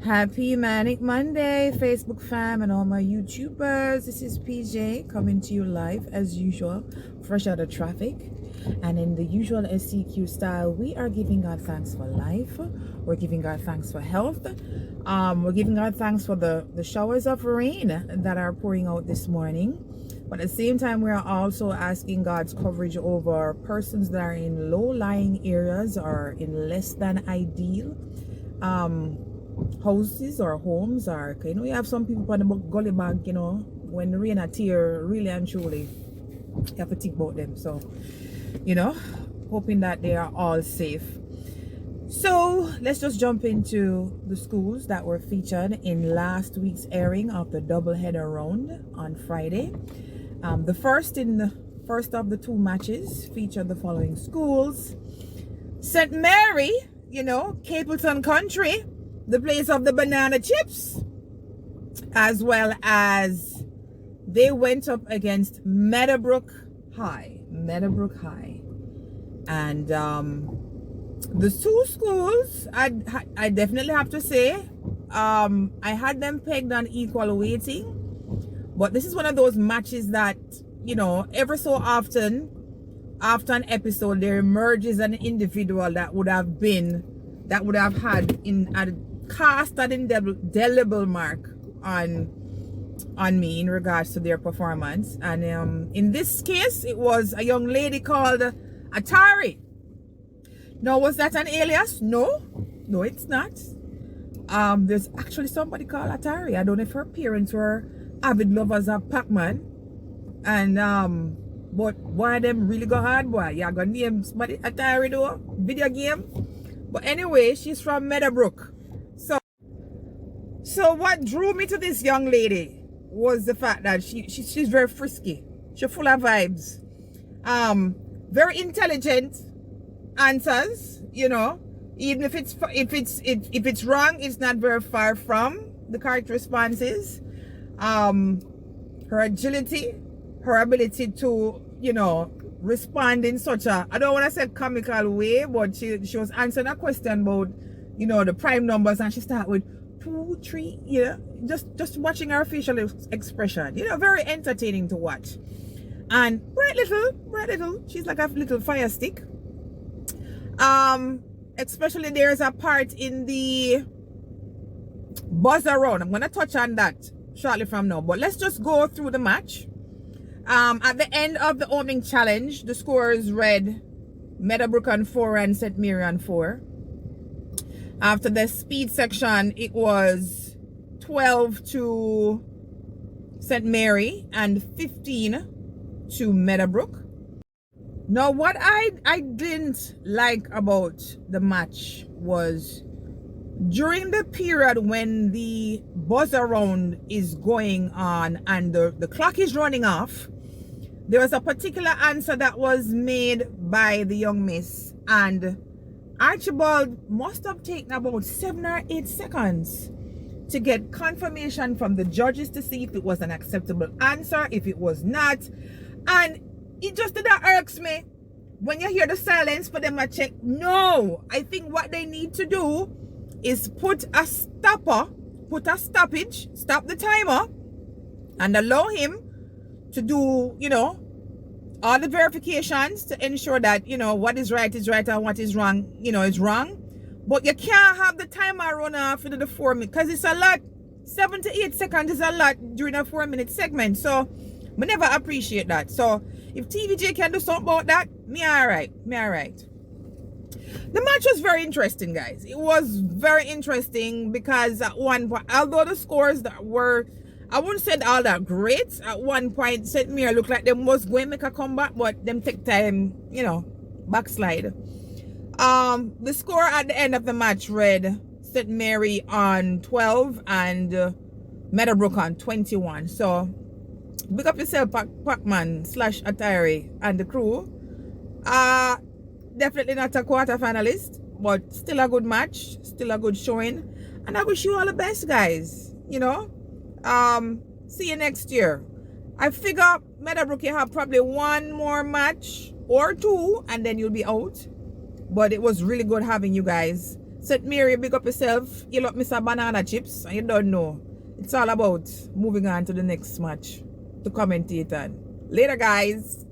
Happy Manic Monday, Facebook fam and all my YouTubers. This is PJ coming to you live as usual, fresh out of traffic. And in the usual SCQ style, we are giving God thanks for life. We're giving God thanks for health. We're giving God thanks for the showers of rain that are pouring out this morning. But at the same time, we're also asking God's coverage over persons that are in low-lying areas or in less than ideal houses or homes, or you have some people on the gully bank, when the rain a tear really and truly, you have to think about them. So hoping that they are all safe. So let's just jump into the schools that were featured in last week's airing of the doubleheader round on Friday. The first of the two matches featured the following schools: St. Mary, Capleton Country, the place of the banana chips, as well as they went up against Meadowbrook High. And the two schools, I definitely have to say, I had them pegged on equal weighting, but this is one of those matches that, every so often after an episode there emerges an individual that would have had cast an indelible mark on me in regards to their performance. And in this case, it was a young lady called Atari. Now, was that an alias? No, it's not. There's actually somebody called Atari. I don't know if her parents were avid lovers of Pac-Man, and but why them really go hard, boy? Yeah, gonna name somebody Atari though, video game. But anyway, she's from Meadowbrook. So what drew me to this young lady was the fact that she's very frisky. She's full of vibes. Very intelligent answers, even if it's wrong, it's not very far from the correct responses. Her agility, her ability to, respond in such a, I don't want to say comical way, but she was answering a question about, the prime numbers, and she started with 2, 3, just watching her facial expression, very entertaining to watch. And bright little, she's like a little fire stick. Especially there's a part in the buzzer round. I'm gonna touch on that shortly from now, but let's just go through the match. At the end of the opening challenge, the scores read Meadowbrook on 4 and St. Mary on 4. After the speed section, it was 12 to St. Mary and 15 to Meadowbrook. Now, what I didn't like about the match was during the period when the buzzer round is going on and the clock is running off, there was a particular answer that was made by the young miss, and Archibald must have taken about 7 or 8 seconds to get confirmation from the judges to see if it was an acceptable answer, if it was not. And it just that irks me when you hear the silence for them to check. No, I think what they need to do is put a stoppage, stop the timer, and allow him to do, all the verifications to ensure that, what is right and what is wrong, is wrong. But you can't have the timer run off into the 4 minutes, because it's a lot. 7 to 8 seconds is a lot during a 4-minute segment. So I never appreciate that. So if TVJ can do something about that, me all right. The match was very interesting, guys. It was very interesting because at one point, although the scores that were, I wouldn't say all that great, at one point St. Mary looked like them was going to make a comeback, but them take time, backslide. The score at the end of the match read St. Mary on 12 and Meadowbrook on 21. So big up yourself, Pac-Man / Atari and the crew. Definitely not a quarter finalist, but still a good match, still a good showing, and I wish you all the best, guys. See you next year. I figure Meadowbrook, you have probably 1 more match or 2 and then you'll be out, but it was really good having you guys. St. Mary, big up yourself. You love Mr. Banana Chips, and you don't know. It's all about moving on to the next match to commentate on. Later, guys.